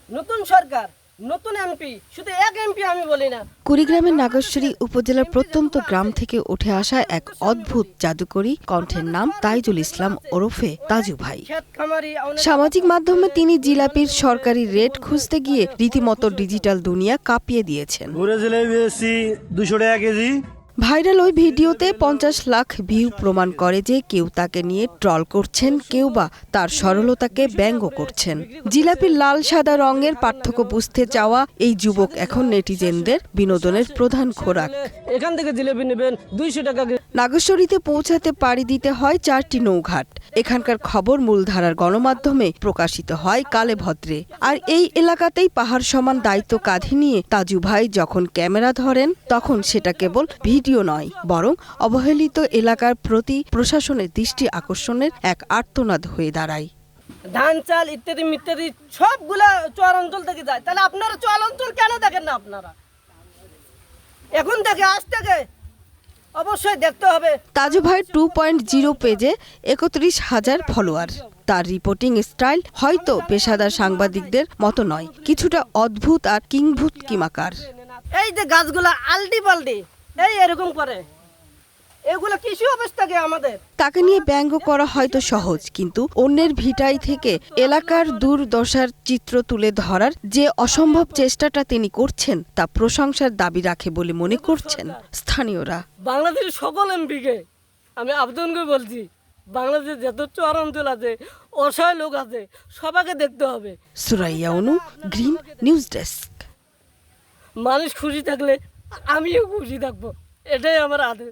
নতুন সরকার, নতুন এমপি, শুধু এক এমপি আমি বলি না। কুড়িগ্রামের নাগেশ্বরী উপজেলার প্রত্যন্ত গ্রাম থেকে উঠে আসা এক অদ্ভুত জাদুকরী কণ্ঠের নাম তাইজুল ইসলাম ওরফে তাজু ভাই। সামাজিক মাধ্যমে তিনি জিলাপির সরকারি রেট খুঁজতে গিয়ে রীতিমতো ডিজিটাল দুনিয়া কাঁপিয়ে দিয়েছেন। ভাইরাল ওই ভিডিওতে 50 লাখ ভিউ প্রমাণ করে যে কেউ তাকে নিয়ে ট্রল করছেন, কেউ বা তার সরলতাকে ব্যঙ্গ করছেন। জিলাপির লাল সাদা রঙের পার্থক্য বুঝতে চাওয়া এই যুবক এখন নেটিজেনদের বিনোদনের প্রধান খোরাক। এখান থেকে জিলাপি নেবেন 200 টাকা। নাগেশ্বরীতে পৌঁছাতে পাড়ি দিতে হয় 4টি নৌঘাট। এখানকার খবর মূলধারার গণমাধ্যমে প্রকাশিত হয় কালে ভদ্রে। আর এই এলাকাতেই পাহাড় সমান দায়িত্ব কাঁধে নিয়ে তাজু ভাই যখন ক্যামেরা ধরেন, তখন সেটা কেবল ভিডিও নয়, বরং অবহেলিত এলাকার প্রতি প্রশাসনের দৃষ্টি আকর্ষণের এক আর্তনাদ হয়ে দাঁড়ায়। ধান চাল ইত্যাদি ইত্যাদি সবগুলা চর অঞ্চল থেকে যায়, তাহলে আপনারা চর অঞ্চল কেন দেখেন না? আপনারা এখন থেকে আজ থেকে অবশ্যই দেখতে হবে। তাজু ভাইয়ের 2.0 পেজে 31,000 ফলোয়ার। তার রিপোর্টিং স্টাইল হয়তো পেশাদার সাংবাদিকদের মতো নয়, কিছুটা অদ্ভুত আর কিংভূত কিমাকার। এই যে গাছগুলা আলটি পাল্টি এরকম করে, এগুলো কৃষি অবস্থাকে আমাদের। তাকে নিয়ে ব্যঙ্গ করা হয়তো সহজ, কিন্তু অন্যের ভিটাই থেকে এলাকার দুর্দশার চিত্র তুলে ধরার যে অসম্ভব চেষ্টাটা তিনি করছেন, তা প্রশংসার দাবি রাখে বলে মনে করছেন স্থানীয়রা। বাংলাদেশের সকল এমপিকে আমি আবেদন করে বলছি, বাংলাদেশের যত চর অঞ্চল আছে, অসহায় লোক আছে, সবাইকে দেখতে হবে। সুরাইয়া অনু, গ্রিন নিউজ ডেস্ক। মানুষ খুশি থাকলে আমিও খুশি থাকবো, এটাই আমার আদেশ।